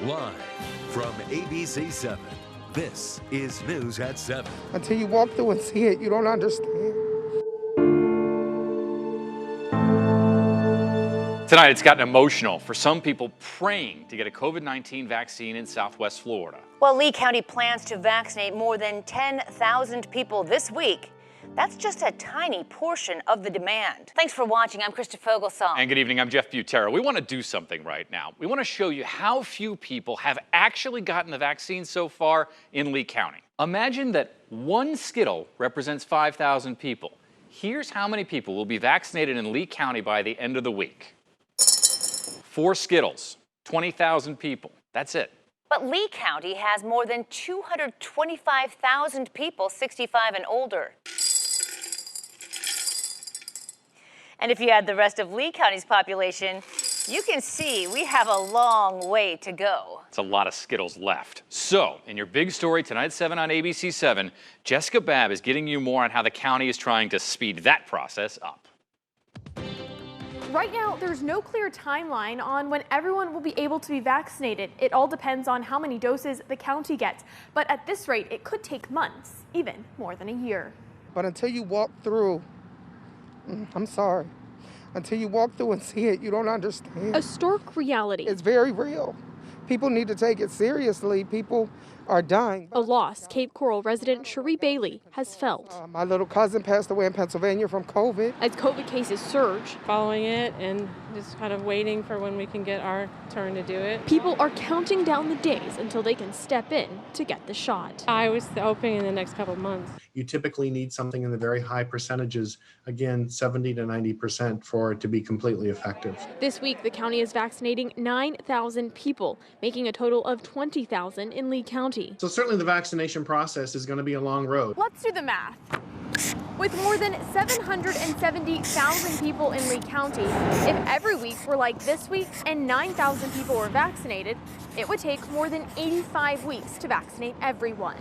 Live from ABC 7, this is News at 7. Until you walk through and see it, you don't understand. Tonight, it's gotten emotional for some people praying to get a COVID-19 vaccine in Southwest Florida. Well, Lee County plans to vaccinate more than 10,000 people this week. That's just a tiny portion of the demand. Thanks for watching. I'm Krista Fogelsong. And good evening. I'm Jeff Butera. We want to do something right now. We want to show you how few people have actually gotten the vaccine so far in Lee County. Imagine that one Skittle represents 5,000 people. Here's how many people will be vaccinated in Lee County by the end of the week. 4 Skittles, 20,000 people. That's it. But Lee County has more than 225,000 people 65 and older. And if you add the rest of Lee County's population, you can see we have a long way to go. It's a lot of Skittles left. So, in your big story tonight at 7 on ABC 7, Jessica Babb is getting you more on how the county is trying to speed that process up. Right now, there's no clear timeline on when everyone will be able to be vaccinated. It all depends on how many doses the county gets. But at this rate, it could take months, even more than a year. But until you walk through, I'm sorry, until you walk through and see it, you don't understand. A stark reality. It's very real. People need to take it seriously. People are dying. A loss Cape Coral resident Cherie Bailey has felt. My little cousin passed away in Pennsylvania from COVID. As COVID cases surge, following it and just kind of waiting for when we can get our turn to do it. People are counting down the days until they can step in to get the shot. I was hoping in the next couple of months. You typically need something in the very high percentages, again, 70 to 90% for it to be completely effective. This week, the county is vaccinating 9,000 people, making a total of 20,000 in Lee County. So certainly the vaccination process is going to be a long road. Let's do the math. With more than 770,000 people in Lee County, if every week were like this week and 9,000 people were vaccinated, it would take more than 85 weeks to vaccinate everyone,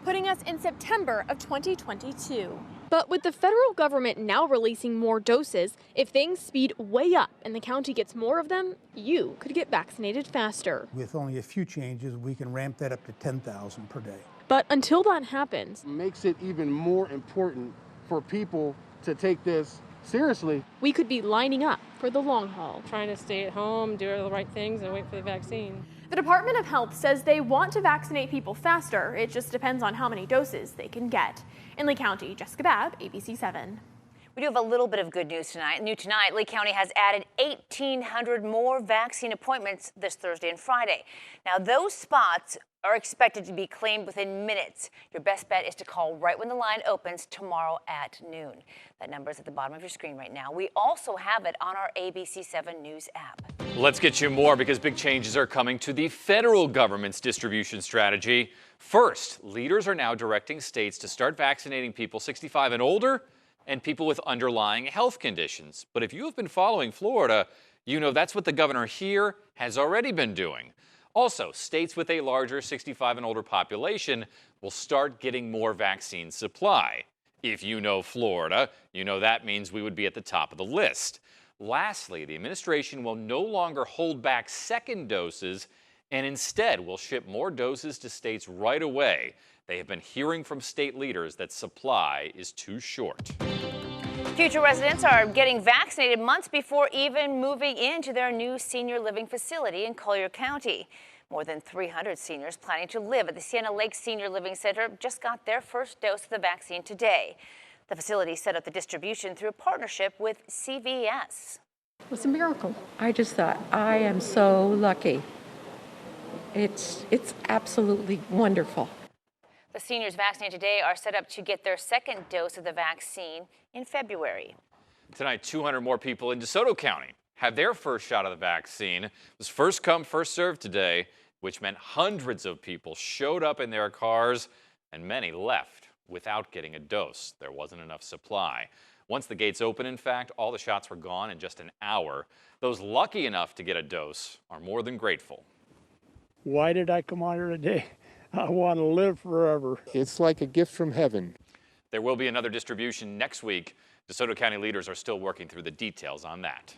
putting us in September of 2022. But with the federal government now releasing more doses, if things speed way up and the county gets more of them, you could get vaccinated faster. With only a few changes, we can ramp that up to 10,000 per day. But until that happens, makes it even more important for people to take this seriously. We could be lining up for the long haul. Trying to stay at home, do all the right things, and wait for the vaccine. The Department of Health says they want to vaccinate people faster. It just depends on how many doses they can get. In Lee County, Jessica Babb, ABC 7. We do have a little bit of good news tonight. New tonight, Lee County has added 1,800 more vaccine appointments this Thursday and Friday. Now, those spots are expected to be claimed within minutes. Your best bet is to call right when the line opens tomorrow at noon. That number is at the bottom of your screen right now. We also have it on our ABC 7 News app. Let's get you more because big changes are coming to the federal government's distribution strategy. First, leaders are now directing states to start vaccinating people 65 and older and people with underlying health conditions. But if you have been following Florida, you know that's what the governor here has already been doing. Also, states with a larger 65 and older population will start getting more vaccine supply. If you know Florida, you know that means we would be at the top of the list. Lastly, the administration will no longer hold back second doses and instead will ship more doses to states right away. They have been hearing from state leaders that supply is too short. Future residents are getting vaccinated months before even moving into their new senior living facility in Collier County. More than 300 seniors planning to live at the Sienna Lake Senior Living Center just got their first dose of the vaccine today. The facility set up the distribution through a partnership with CVS. It was a miracle. I just thought, I am so lucky. It's absolutely wonderful. The seniors vaccinated today are set up to get their second dose of the vaccine in February. Tonight, 200 more people in DeSoto County have their first shot of the vaccine. It was first come, first served today, which meant hundreds of people showed up in their cars and many left without getting a dose. There wasn't enough supply. Once the gates open, in fact, all the shots were gone in just an hour. Those lucky enough to get a dose are more than grateful. Why did I come out here today? I want to live forever. It's like a gift from heaven. There will be another distribution next week. DeSoto County leaders are still working through the details on that.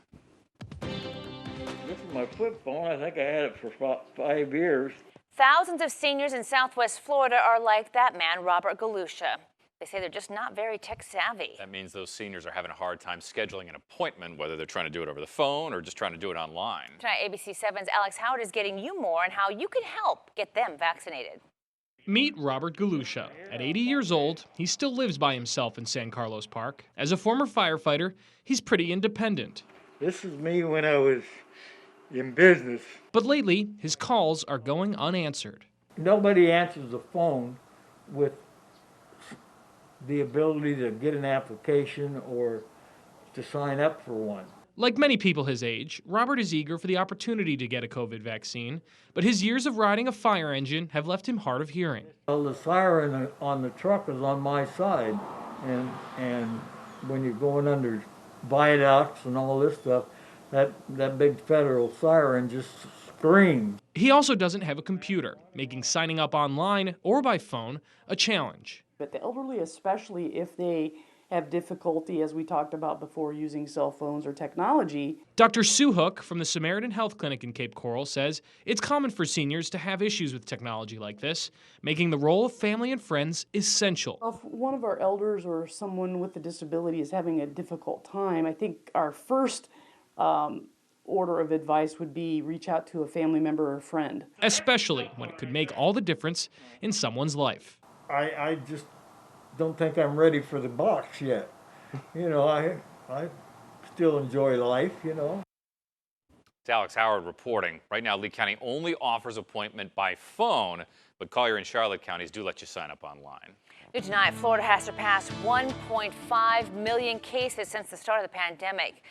my flip phone. I think I had it for about 5 years. Thousands of seniors in Southwest Florida are like that man, Robert Galusha. They say they're just not very tech savvy. That means those seniors are having a hard time scheduling an appointment, whether they're trying to do it over the phone or just trying to do it online. Tonight, ABC 7's Alex Howard is getting you more on how you can help get them vaccinated. Meet Robert Galusha. At 80 years old, he still lives by himself in San Carlos Park. As a former firefighter, he's pretty independent. This is me when I was in business. But lately, his calls are going unanswered. Nobody answers the phone with the ability to get an application or to sign up for one. Like many people his age, Robert is eager for the opportunity to get a COVID vaccine, but his years of riding a fire engine have left him hard of hearing. Well, the siren on the truck is on my side, and when you're going under viaducts and all this stuff, that big federal siren just screams. He also doesn't have a computer, making signing up online or by phone a challenge. But the elderly, especially if they have difficulty, as we talked about before, using cell phones or technology. Dr. Sue Hook from the Samaritan Health Clinic in Cape Coral says it's common for seniors to have issues with technology like this, making the role of family and friends essential. If one of our elders or someone with a disability is having a difficult time, I think our first order of advice would be reach out to a family member or friend. Especially when it could make all the difference in someone's life. I just don't think I'm ready for the box yet. You know, I still enjoy life, you know. It's Alex Howard reporting. Right now, Lee County only offers appointment by phone, but Collier and Charlotte counties do let you sign up online. New tonight, Florida has surpassed 1.5 million cases since the start of the pandemic.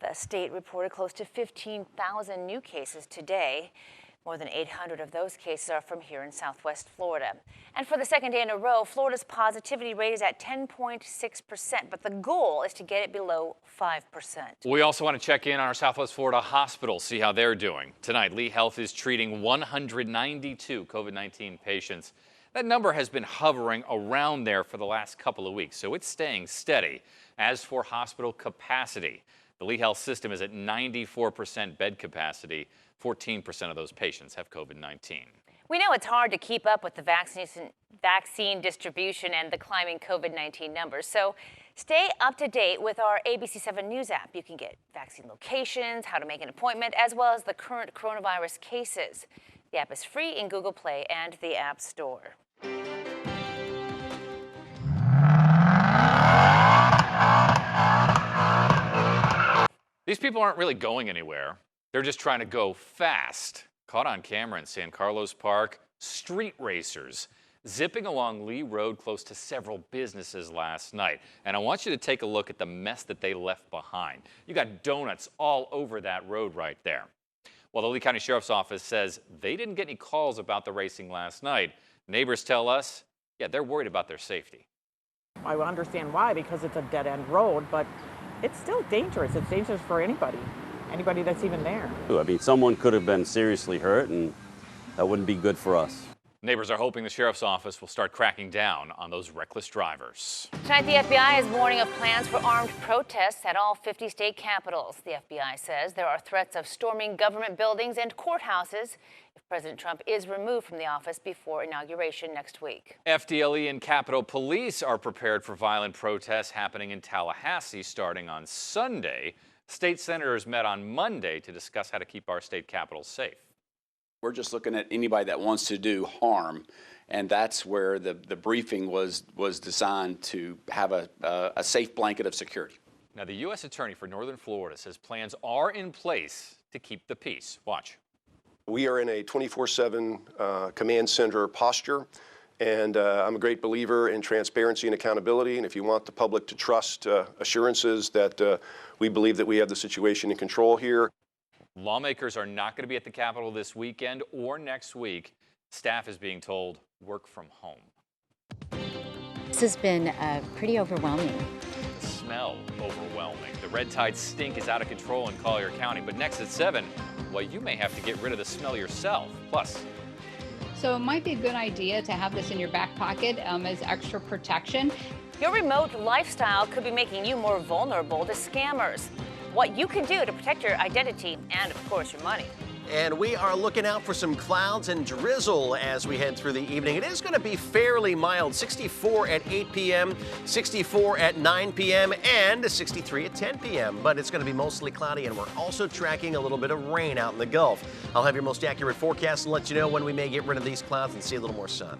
The state reported close to 15,000 new cases today. More than 800 of those cases are from here in Southwest Florida. And for the second day in a row, Florida's positivity rate is at 10.6%, but the goal is to get it below 5%. We also want to check in on our Southwest Florida hospitals, see how they're doing. Tonight, Lee Health is treating 192 COVID-19 patients. That number has been hovering around there for the last couple of weeks, so it's staying steady. As for hospital capacity, the Lee Health system is at 94% bed capacity. 14% of those patients have COVID-19. We know it's hard to keep up with the vaccine distribution and the climbing COVID-19 numbers, so stay up to date with our ABC 7 News app. You can get vaccine locations, how to make an appointment, as well as the current coronavirus cases. The app is free in Google Play and the App Store. These people aren't really going anywhere. They're just trying to go fast. Caught on camera in San Carlos Park, street racers zipping along Lee Road close to several businesses last night. And I want you to take a look at the mess that they left behind. You got donuts all over that road right there. Well, the Lee County Sheriff's Office says they didn't get any calls about the racing last night. Neighbors tell us, yeah, they're worried about their safety. I understand why, because it's a dead-end road, but it's still dangerous. It's dangerous for anybody that's even there. I mean, someone could have been seriously hurt, and that wouldn't be good for us. Neighbors are hoping the Sheriff's Office will start cracking down on those reckless drivers. Tonight, the FBI is warning of plans for armed protests at all 50 state capitals. The FBI says there are threats of storming government buildings and courthouses if President Trump is removed from the office before inauguration next week. FDLE and Capitol Police are prepared for violent protests happening in Tallahassee starting on Sunday. State senators met on Monday to discuss how to keep our state capitals safe. We're just looking at anybody that wants to do harm, and that's where the briefing was designed to have a safe blanket of security. Now, the U.S. Attorney for Northern Florida says plans are in place to keep the peace. Watch. We are in a 24/7 command center posture, and I'm a great believer in transparency and accountability. And if you want the public to trust assurances that we believe that we have the situation in control here. Lawmakers are not going to be at the Capitol this weekend or next week. Staff is being told work from home. This has been pretty overwhelming. The smell overwhelming. The red tide stink is out of control in Collier County. But next at 7, well, you may have to get rid of the smell yourself. Plus. So it might be a good idea to have this in your back pocket as extra protection. Your remote lifestyle could be making you more vulnerable to scammers. what you can do to protect your identity and, of course, your money. And we are looking out for some clouds and drizzle as we head through the evening. It is going to be fairly mild, 64 at 8 p.m., 64 at 9 p.m., and 63 at 10 p.m. But it's going to be mostly cloudy, and we're also tracking a little bit of rain out in the Gulf. I'll have your most accurate forecast and let you know when we may get rid of these clouds and see a little more sun.